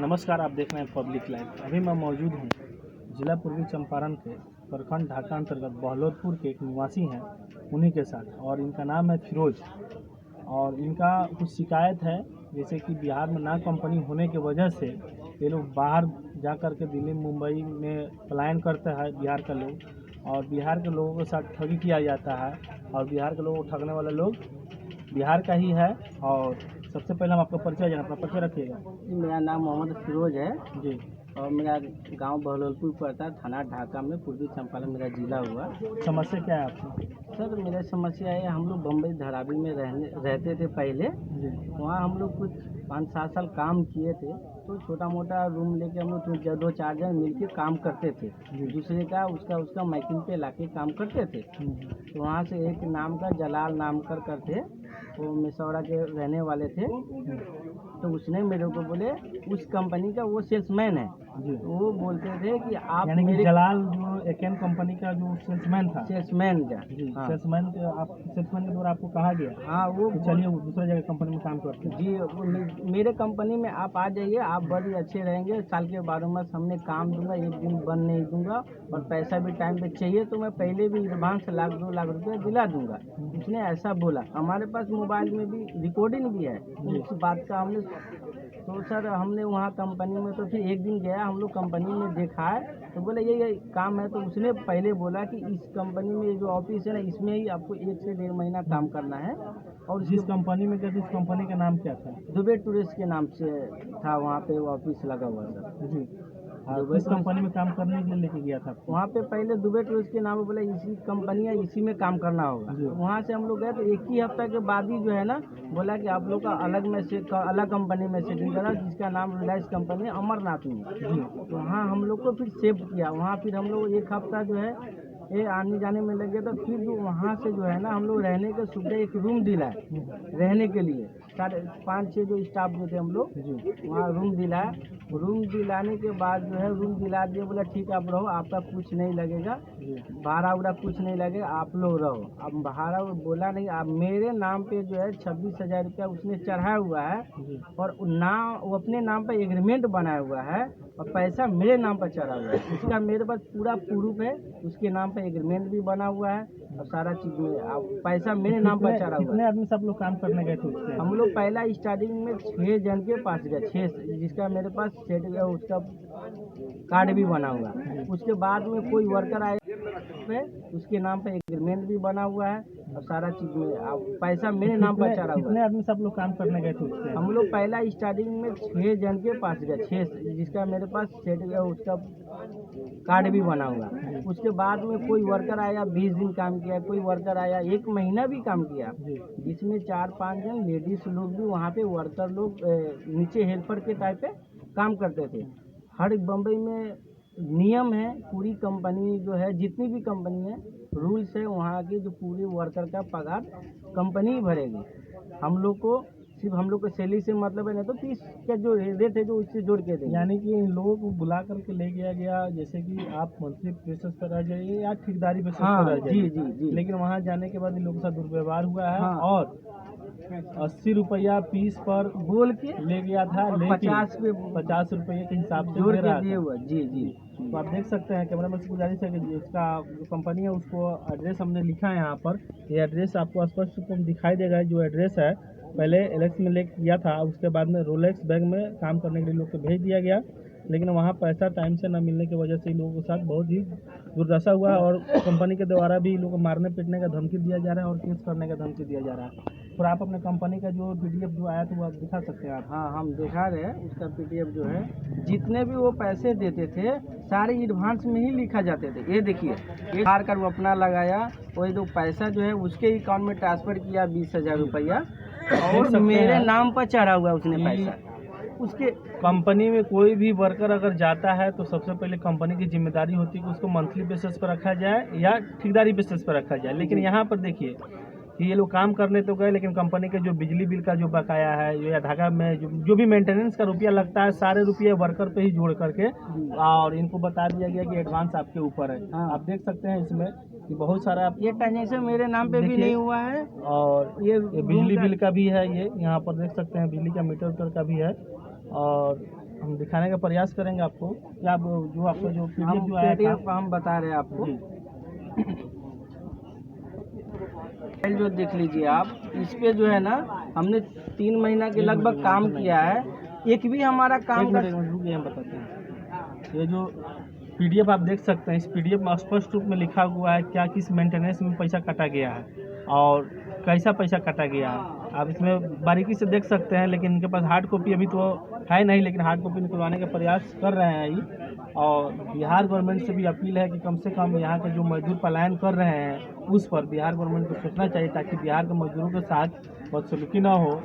नमस्कार, आप देख रहे हैं पब्लिक लाइव। अभी मैं मौजूद हूँ जिला पूर्वी चंपारण के प्रखंड ढाका अंतर्गत बहलोरपुर के एक निवासी हैं, उन्हीं के साथ। और इनका नाम है फिरोज। और इनका कुछ शिकायत है, जैसे कि बिहार में ना कंपनी होने की वजह से ये लोग बाहर जा कर के दिल्ली मुंबई में पलायन करते हैं बिहार का लोग, और बिहार के लोगों के साथ ठगी किया जाता है। और बिहार के लोगों को ठगने वाले लोग बिहार का ही है। और सबसे पहले हम आपका परिचय जाना, अपना परिचय रखिएगा। मेरा नाम मोहम्मद फिरोज है जी। और मेरा गांव बहलोलपुर पड़ता है, थाना ढाका में, पूर्वी चंपारण मेरा जिला हुआ। समस्या क्या है आपकी? सर मेरा समस्या है, हम लोग बम्बई धारावी में रहते थे पहले। जी। वहाँ हम लोग कुछ 5-7 साल काम किए थे, तो छोटा मोटा रूम लेके हम लोग 2-4 जन मिलके काम करते थे। दूसरे का उसका माइकिंग पे लाके काम करते थे। तो वहाँ से एक नाम का जलाल नाम कर थे, वो मिसौरा के रहने वाले थे। तो उसने मेरे को बोले, उस कंपनी का वो सेल्समैन है जी। वो बोलते थे कि आप यानी कि मेरे जलाल जो एकन कंपनी का जो सेल्समैन था। सेल्समैन का जी। हाँ। सेल्समैन के द्वारा आपको कहा गया। हाँ वो तो चलिए वो दूसरे जगह कंपनी में काम करते हैं। जी, वो मेरे कंपनी में आप आ जाइए, आप बड़ी अच्छे रहेंगे। साल के 12 मास हमने काम दूंगा, एक दिन बंद नहीं दूंगा, और पैसा भी टाइम पे चाहिए तो मैं पहले भी एडवांस 1-2 लाख रुपया दिला दूंगा। उसने ऐसा बोला। हमारे पास मोबाइल में भी रिकॉर्डिंग भी है उस बात का। हमने तो सर हमने वहाँ कंपनी में, तो फिर एक दिन गया, हम लोग कंपनी में देखा है, तो बोले ये काम है। तो उसने पहले बोला कि इस कंपनी में जो ऑफिस है ना, इसमें ही आपको 1 से 1.5 महीना काम करना है। और जिस कंपनी में गए थे, इस कंपनी का नाम क्या था? दुबे टूरिस्ट के नाम से था, वहाँ पे वो ऑफिस लगा हुआ था। जी। इस कंपनी में काम करने के लिए लेके गया था? वहाँ पे पहले दुबे टूरिस्ट के नाम पे बोला इसी कंपनी है, इसी में काम करना होगा। तो वहाँ से हम लोग गए, तो 1 ही हफ्ता के बाद ही जो है ना, बोला कि आप लोग का अलग कंपनी में सेटिंग करा, जिसका नाम रिलायंस कंपनी है, अमरनाथ में। तो वहाँ हम लोग को फिर शिफ्ट किया। वहाँ फिर हम लोग 1 हफ्ता जो है ये आने जाने में लग गया था। फिर जो वहाँ से जो है ना, हम लोग रहने के सुविधा, एक रूम दिलाए रहने के लिए। 5-6 जो स्टाफ जो थे हम लोग, वहाँ रूम दिलाया। रूम दिलाने के बाद जो है, रूम दिला दिए, बोला ठीक है आप रहो, आपका कुछ नहीं लगेगा, भाड़ा उड़ा कुछ नहीं लगेगा, आप लोग रहो। अब भाड़ा बोला नहीं, आप मेरे नाम पे जो है 26,000 रुपया उसने चढ़ाया हुआ है, और वो अपने नाम पे एग्रीमेंट बनाया हुआ है, और पैसा मेरे नाम पर चढ़ा हुआ है। उसका मेरे पास पूरा प्रूफ है, उसके नाम पे एग्रीमेंट भी बना हुआ है, और सारा चीज में पैसा मेरे नाम पर चढ़ा हुआ है। कितने आदमी सब लोग काम करने गए थे उसके? हम लोग पहला स्टार्टिंग में 6 जन के पास गए, 6, जिसका मेरे पास सेट उसका कार्ड भी बना हुआ है। उसके बाद में कोई वर्कर आए, उसके नाम पे एग्रीमेंट भी बना हुआ है, और सारा चीज में पैसा मेरे नाम पर चढ़ा हुआ है। कितने आदमी सब लोग काम करने गए थे उसके? हम लोग पहला स्टार्टिंग में 6 जन के पास गए, 6, जिसका मेरे पास सेट उसका कार्ड भी बना हुआ। उसके बाद में कोई वर्कर आया, 20 दिन काम किया, कोई वर्कर आया 1 महीना भी काम किया, जिसमें 4-5 जन लेडीज लोग भी वहाँ पे वर्कर लोग नीचे हेल्पर के टाइप पे काम करते थे। हर बम्बई में नियम है, पूरी कंपनी जो है, जितनी भी कंपनी है, रूल्स है वहाँ के, जो पूरे वर्कर का पगार कंपनी ही भरेगी। हम लोग को सिर्फ हम लोग को सैलरी से मतलब है, नहीं तो 30 का जो रेट है जो उससे जोड़ के देंगे। यानी कि इन लोगों को बुला करके ले गया, जैसे कि आप मंथली बेसिस पर रह जाइए या ठेकेदारी बेसिस पर रह जाइए। जी। लेकिन वहाँ जाने के बाद इन लोगों के साथ दुर्व्यवहार हुआ है। हाँ। और 80 रुपया फीस पर बोल के ले गया था, 50 रुपये के हिसाब से जोड़ दे के रहा दिए था। हुआ। जी। तो आप देख सकते हैं, कैमरा मैन से गुजारिश है कि इसका जो कंपनी है उसको एड्रेस हमने लिखा है यहाँ पर। ये एड्रेस आपको स्पष्ट रूप में दिखाई देगा। जो एड्रेस है, पहले एलेक्स में लेके किया था, उसके बाद में रोलेक्स बैंक में काम करने के लिए लोग को भेज दिया गया। लेकिन वहाँ पैसा टाइम से न मिलने की वजह से इन लोगों के साथ बहुत ही दुर्दशा हुआ है, और कंपनी के द्वारा भी इन लोगों को मारने पीटने का धमकी दिया जा रहा है और केस करने का धमकी दिया जा रहा है। और आप अपने कंपनी का जो PDF जो आया था वो आप दिखा सकते हैं आप? हाँ, हम दिखा रहे हैं उसका PDF जो है। जितने भी वो पैसे देते थे, सारे एडवांस में ही लिखा जाते थे। ये देखिए, एक हार कर वो अपना लगाया, वही जो पैसा जो है उसके अकाउंट में ट्रांसफर किया 20,000 रुपया, और मेरे नाम पर चढ़ा हुआ उसने पैसा। उसके कंपनी में कोई भी वर्कर अगर जाता है तो सबसे पहले कंपनी की जिम्मेदारी होती है कि उसको मंथली बेसिस पर रखा जाए या ठेकेदारी बेसिस पर रखा जाए। लेकिन यहाँ पर देखिए कि ये लोग काम करने तो गए, लेकिन कंपनी के जो बिजली बिल का जो बकाया है, या ढाका में जो भी मेंटेनेंस का रुपया लगता है, सारे रुपये वर्कर पे ही जोड़ करके और इनको बता दिया गया कि एडवांस आपके ऊपर है। आप देख सकते हैं इसमें कि बहुत सारा ये ट्रांजेक्शन मेरे नाम पे भी नहीं हुआ है, और ये बिजली बिल का भी है। ये यहाँ पर देख सकते हैं बिजली का मीटर उटर का भी है। और हम दिखाने का प्रयास करेंगे आपको कि आप जो आपका जो PDF हम जो आया था PDF हम बता रहे हैं आपको। जी फाइल जो देख लीजिए आप, इस पे जो है ना हमने 3 महीना के लगभग काम किया है, एक भी हमारा काम का एक मिनट रुकिए, हम बताते हैं। ये जो PDF आप देख सकते हैं, इस PDF में स्पष्ट रूप में लिखा हुआ है क्या किस मेंटेनेंस में पैसा काटा गया है और कैसा पैसा काटा गया है। आप इसमें बारीकी से देख सकते हैं, लेकिन इनके पास हार्ड कॉपी अभी तो है नहीं, लेकिन हार्ड कॉपी निकलवाने का प्रयास कर रहे हैं ये। और बिहार गवर्नमेंट से भी अपील है कि कम से कम यहाँ के जो मजदूर पलायन कर रहे हैं उस पर बिहार गवर्नमेंट को सोचना चाहिए, ताकि बिहार के मजदूरों के साथ बदसलूकी ना हो।